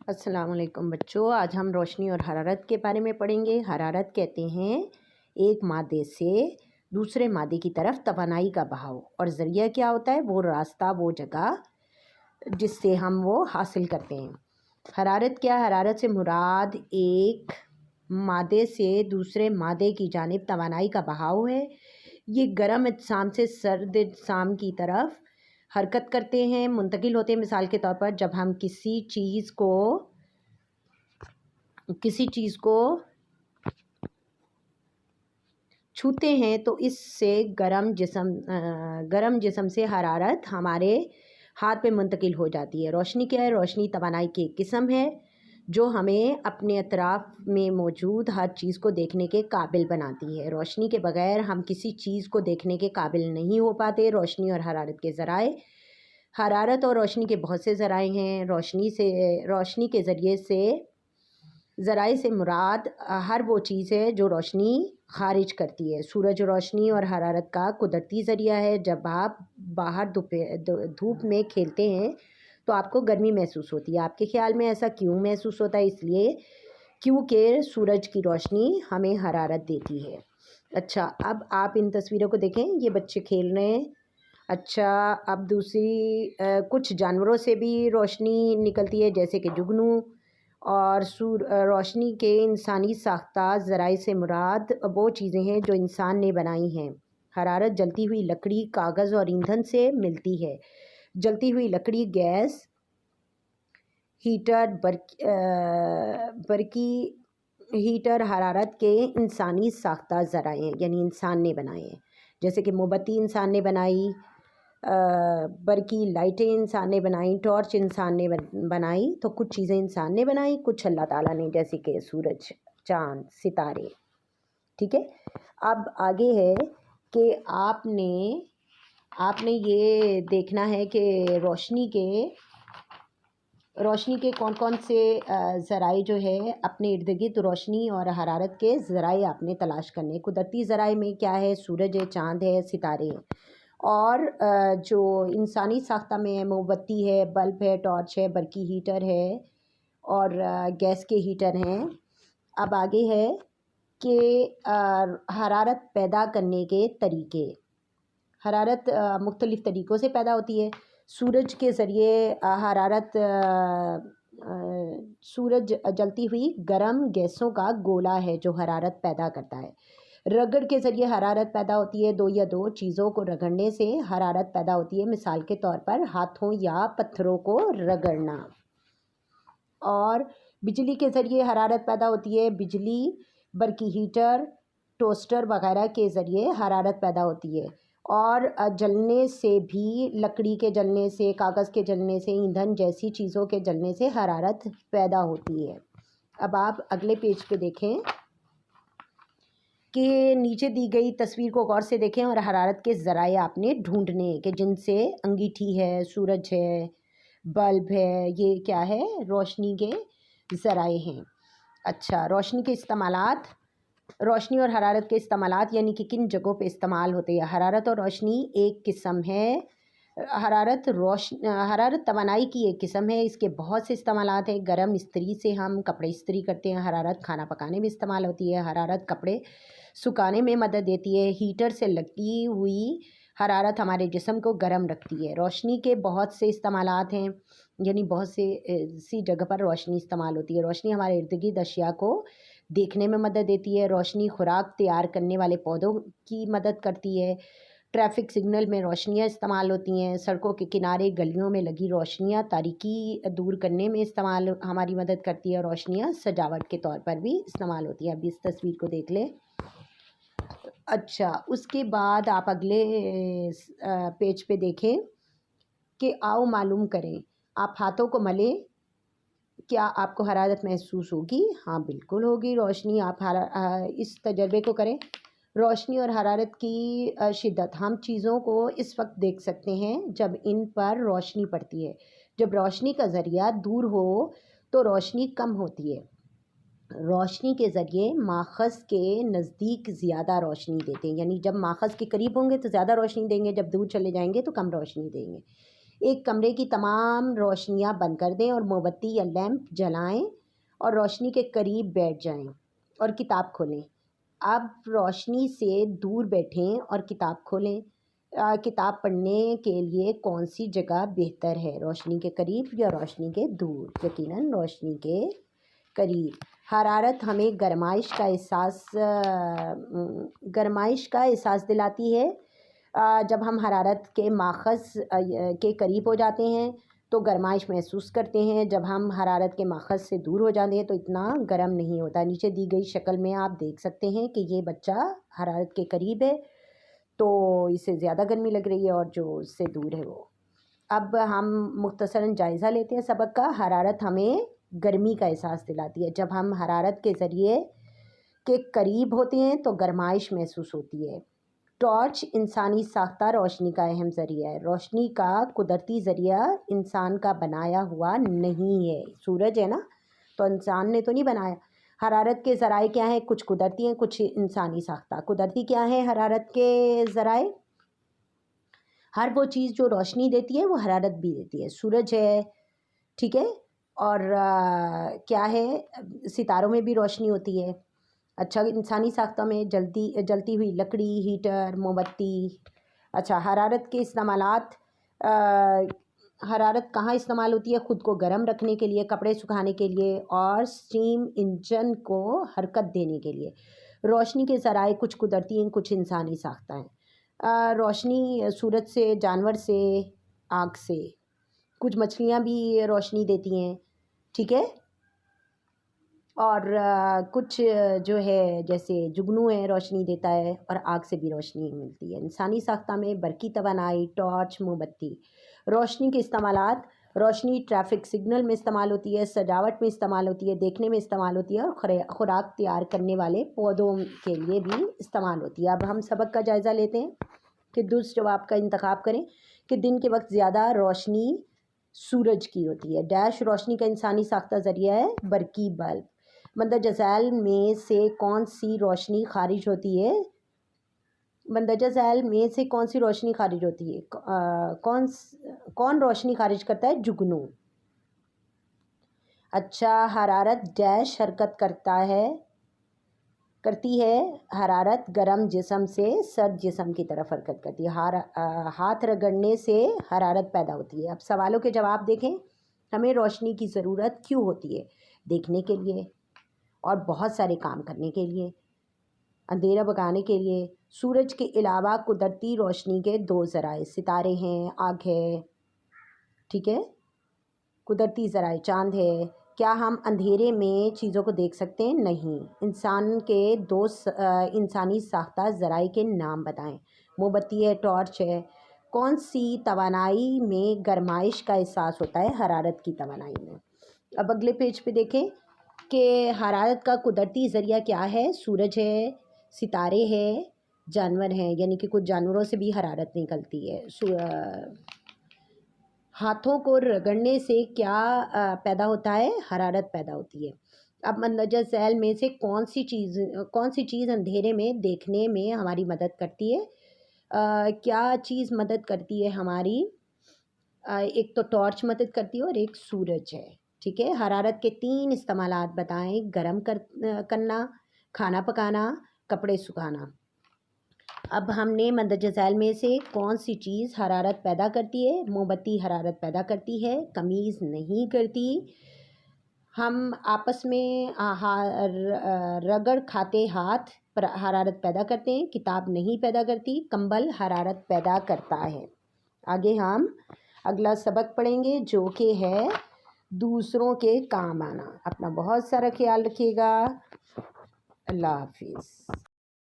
السلام علیکم بچوں، آج ہم روشنی اور حرارت کے بارے میں پڑھیں گے۔ حرارت کہتے ہیں ایک مادے سے دوسرے مادے کی طرف توانائی کا بہاؤ، اور ذریعہ کیا ہوتا ہے؟ وہ راستہ، وہ جگہ جس سے ہم وہ حاصل کرتے ہیں۔ حرارت کیا؟ حرارت سے مراد ایک مادے سے دوسرے مادے کی جانب توانائی کا بہاؤ ہے۔ یہ گرم اجسام سے سرد اجسام کی طرف حرکت کرتے ہیں، منتقل ہوتے ہیں۔ مثال کے طور پر جب ہم کسی چیز کو چھوتے ہیں تو اس سے گرم جسم سے حرارت ہمارے ہاتھ پہ منتقل ہو جاتی ہے۔ روشنی کیا ہے؟ روشنی توانائی کی ایک قسم ہے جو ہمیں اپنے اطراف میں موجود ہر چیز کو دیکھنے کے قابل بناتی ہے۔ روشنی کے بغیر ہم کسی چیز کو دیکھنے کے قابل نہیں ہو پاتے۔ روشنی اور حرارت کے ذرائع۔ حرارت اور روشنی کے بہت سے ذرائع ہیں۔ روشنی کے ذرائع سے مراد ہر وہ چیز ہے جو روشنی خارج کرتی ہے۔ سورج روشنی اور حرارت کا قدرتی ذریعہ ہے۔ جب آپ باہر دھوپ میں کھیلتے ہیں تو آپ کو گرمی محسوس ہوتی ہے۔ آپ کے خیال میں ایسا کیوں محسوس ہوتا ہے؟ اس لیے کیونکہ سورج کی روشنی ہمیں حرارت دیتی ہے۔ اچھا، اب آپ ان تصویروں کو دیکھیں، یہ بچے کھیل رہے ہیں۔ اچھا، اب دوسری کچھ جانوروں سے بھی روشنی نکلتی ہے، جیسے کہ جگنو۔ اور روشنی کے انسانی ساختہ ذرائع سے مراد وہ چیزیں ہیں جو انسان نے بنائی ہیں۔ حرارت جلتی ہوئی لکڑی، کاغذ اور ایندھن سے ملتی ہے۔ جلتی ہوئی لکڑی، گیس، ہیٹر، برقی ہیٹر حرارت کے انسانی ساختہ ذرائع ہیں، یعنی انسان نے بنائے ہیں۔ جیسے کہ موم بتی انسان نے بنائی، برقی لائٹیں انسان نے بنائیں، ٹارچ انسان نے بنائی۔ تو کچھ چیزیں انسان نے بنائی، کچھ اللہ تعالیٰ نے، جیسے کہ سورج، چاند، ستارے۔ ٹھیک ہے، اب آگے ہے کہ آپ نے یہ دیکھنا ہے کہ روشنی کے کون سے ذرائع جو ہے اپنے ارد گرد روشنی اور حرارت کے ذرائع آپ نے تلاش کرنے۔ قدرتی ذرائع میں کیا ہے؟ سورج ہے، چاند ہے، ستارے ہیں۔ اور جو انسانی ساختہ میں ہے، موم بتی ہے، بلب ہے، ٹارچ ہے، برقی ہیٹر ہے اور گیس کے ہیٹر ہیں۔ اب آگے ہے کہ حرارت پیدا کرنے کے طریقے۔ حرارت مختلف طریقوں سے پیدا ہوتی ہے۔ سورج کے ذریعے سورج جلتی ہوئی گرم گیسوں کا گولا ہے جو حرارت پیدا کرتا ہے۔ رگڑ کے ذریعے حرارت پیدا ہوتی ہے۔ دو چیزوں کو رگڑنے سے حرارت پیدا ہوتی ہے۔ مثال کے طور پر ہاتھوں یا پتھروں کو رگڑنا۔ اور بجلی کے ذریعے حرارت پیدا ہوتی ہے۔ بجلی، برقی ہیٹر، ٹوسٹر وغیرہ کے ذریعے حرارت پیدا ہوتی ہے۔ اور جلنے سے بھی، لکڑی کے جلنے سے، کاغذ کے جلنے سے، ایندھن جیسی چیزوں کے جلنے سے حرارت پیدا ہوتی ہے۔ اب آپ اگلے پیج پہ دیکھیں کہ نیچے دی گئی تصویر کو غور سے دیکھیں اور حرارت کے ذرائع آپ نے ڈھونڈنے ہیں کہ جن سے انگیٹھی ہے، سورج ہے، بلب ہے، یہ کیا ہے؟ روشنی کے ذرائع ہیں۔ اچھا، روشنی کے استعمالات۔ روشنی اور حرارت کے استعمالات، یعنی کہ کن جگہوں پہ استعمال ہوتے ہیں۔ حرارت اور روشنی ایک قسم ہے۔ حرارت توانائی کی ایک قسم ہے۔ اس کے بہت سے استعمالات ہیں۔ گرم استری سے ہم کپڑے استری کرتے ہیں۔ حرارت کھانا پکانے میں استعمال ہوتی ہے۔ حرارت کپڑے سکھانے میں مدد دیتی ہے۔ ہیٹر سے لگتی ہوئی حرارت ہمارے جسم کو گرم رکھتی ہے۔ روشنی کے بہت سے استعمالات ہیں، یعنی بہت سی جگہ پر روشنی استعمال ہوتی ہے۔ روشنی ہمارے ارد گرد اشیاء کو دیکھنے میں مدد دیتی ہے۔ روشنی خوراک تیار کرنے والے پودوں کی مدد کرتی ہے۔ ٹریفک سگنل میں روشنیاں استعمال ہوتی ہیں۔ سڑکوں کے کنارے، گلیوں میں لگی روشنیاں تاریکی دور کرنے میں ہماری مدد کرتی ہے۔ روشنیاں سجاوٹ کے طور پر بھی استعمال ہوتی ہیں۔ اب اس تصویر کو دیکھ لیں۔ اچھا، اس کے بعد آپ اگلے پیج پہ دیکھیں کہ آؤ معلوم کریں۔ آپ ہاتھوں کو ملیں، کیا آپ کو حرارت محسوس ہوگی؟ ہاں بالکل ہوگی۔ روشنی، آپ اس تجربے کو کریں۔ روشنی اور حرارت کی شدت۔ ہم چیزوں کو اس وقت دیکھ سکتے ہیں جب ان پر روشنی پڑتی ہے۔ جب روشنی کا ذریعہ دور ہو تو روشنی کم ہوتی ہے۔ روشنی کے ذریعے ماخذ کے نزدیک زیادہ روشنی دیتے ہیں، یعنی جب ماخذ کے قریب ہوں گے تو زیادہ روشنی دیں گے، جب دور چلے جائیں گے تو کم روشنی دیں گے۔ ایک کمرے کی تمام روشنیاں بند کر دیں اور موم بتی یا لیمپ جلائیں اور روشنی کے قریب بیٹھ جائیں اور کتاب کھولیں۔ اب روشنی سے دور بیٹھیں اور کتاب کھولیں۔ کتاب پڑھنے کے لیے کون سی جگہ بہتر ہے، روشنی کے قریب یا روشنی کے دور؟ یقیناً روشنی کے قریب۔ حرارت ہمیں گرمائش کا احساس دلاتی ہے۔ جب ہم حرارت کے ماخذ کے قریب ہو جاتے ہیں تو گرمائش محسوس کرتے ہیں، جب ہم حرارت کے ماخذ سے دور ہو جاتے ہیں تو اتنا گرم نہیں ہوتا۔ نیچے دی گئی شکل میں آپ دیکھ سکتے ہیں کہ یہ بچہ حرارت کے قریب ہے تو اسے زیادہ گرمی لگ رہی ہے اور جو اس سے دور ہے وہ۔ اب ہم مختصراً جائزہ لیتے ہیں سبق کا۔ حرارت ہمیں گرمی کا احساس دلاتی ہے۔ جب ہم حرارت کے ذریعے کے قریب ہوتے ہیں تو گرمائش محسوس ہوتی ہے۔ ٹارچ انسانی ساختہ روشنی کا اہم ذریعہ ہے۔ روشنی کا قدرتی ذریعہ انسان کا بنایا ہوا نہیں ہے۔ سورج ہے نا، تو انسان نے تو نہیں بنایا۔ حرارت کے ذرائع کیا ہیں؟ کچھ قدرتی ہیں، کچھ انسانی ساختہ۔ قدرتی کیا ہے حرارت کے ذرائع؟ ہر وہ چیز جو روشنی دیتی ہے وہ حرارت بھی دیتی ہے۔ سورج ہے، ٹھیک ہے، اور کیا ہے، ستاروں میں بھی روشنی ہوتی ہے۔ اچھا، انسانی ساختہ میں جلتی ہوئی لکڑی، ہیٹر، موم بتی۔ اچھا، حرارت کے استعمالات۔ حرارت کہاں استعمال ہوتی ہے؟ خود کو گرم رکھنے کے لیے، کپڑے سکھانے کے لیے اور اسٹیم انجن کو حرکت دینے کے لیے۔ روشنی کے ذرائع کچھ قدرتی ہیں، کچھ انسانی ساختہ ہیں۔ روشنی سورج سے، جانور سے، آگ سے۔ کچھ مچھلیاں بھی روشنی دیتی ہیں، ٹھیک ہے، اور کچھ جو ہے جیسے جگنو ہے روشنی دیتا ہے اور آگ سے بھی روشنی ملتی ہے۔ انسانی ساختہ میں برقی توانائی، ٹارچ، موم بتی۔ روشنی کے استعمالات۔ روشنی ٹریفک سگنل میں استعمال ہوتی ہے، سجاوٹ میں استعمال ہوتی ہے، دیکھنے میں استعمال ہوتی ہے اور خوراک تیار کرنے والے پودوں کے لیے بھی استعمال ہوتی ہے۔ اب ہم سبق کا جائزہ لیتے ہیں کہ درست جواب کا انتخاب کریں کہ دن کے وقت زیادہ روشنی سورج کی ہوتی ہے۔ ڈیش روشنی کا انسانی ساختہ ذریعہ ہے برقی بلب۔ مندرجہ ذیل میں سے کون سی روشنی خارج ہوتی ہے؟ مندرجہ ذیل میں سے کون سی روشنی خارج ہوتی ہے؟ کون روشنی خارج کرتا ہے؟ جگنو۔ اچھا، حرارت ڈیش حرکت کرتی ہے۔ حرارت گرم جسم سے سرد جسم کی طرف حرکت کرتی ہے۔ ہاتھ رگڑنے سے حرارت پیدا ہوتی ہے۔ اب سوالوں کے جواب دیکھیں۔ ہمیں روشنی کی ضرورت کیوں ہوتی ہے؟ دیکھنے کے لیے اور بہت سارے کام کرنے کے لیے، اندھیرا بھگانے کے لیے۔ سورج کے علاوہ قدرتی روشنی کے دو ذرائع، ستارے ہیں، آگ ہے، ٹھیک ہے، قدرتی ذرائع چاند ہے۔ کیا ہم اندھیرے میں چیزوں کو دیکھ سکتے ہیں؟ نہیں۔ انسان کے دو انسانی ساختہ ذرائع کے نام بتائیں۔ موم بتی ہے، ٹارچ ہے۔ کون سی توانائی میں گرمائش کا احساس ہوتا ہے؟ حرارت کی توانائی میں۔ اب اگلے پیج پہ دیکھیں کہ حرارت کا قدرتی ذریعہ کیا ہے؟ سورج ہے، ستارے ہے، جانور ہیں، یعنی کہ کچھ جانوروں سے بھی حرارت نکلتی ہے۔ ہاتھوں کو رگڑنے سے کیا پیدا ہوتا ہے؟ حرارت پیدا ہوتی ہے۔ اب مندرجہ ذیل میں سے کون سی چیز اندھیرے میں دیکھنے میں ہماری مدد کرتی ہے؟ کیا چیز مدد کرتی ہے ہماری؟ ایک تو ٹارچ مدد کرتی ہے اور ایک سورج ہے، ٹھیک ہے۔ حرارت کے 3 استعمالات بتائیں۔ گرم کرنا، کھانا پکانا، کپڑے سکھانا۔ اب ہم نے مندرجہ ذیل میں سے کون سی چیز حرارت پیدا کرتی ہے؟ موم بتی حرارت پیدا کرتی ہے، قمیض نہیں کرتی۔ ہم آپس میں رگڑ کھاتے ہاتھ پر حرارت پیدا کرتے ہیں، کتاب نہیں پیدا کرتی، کمبل حرارت پیدا کرتا ہے۔ آگے ہم اگلا سبق پڑھیں گے جو کہ ہے دوسروں کے کام آنا۔ اپنا بہت سارا خیال رکھیے گا۔ اللہ حافظ۔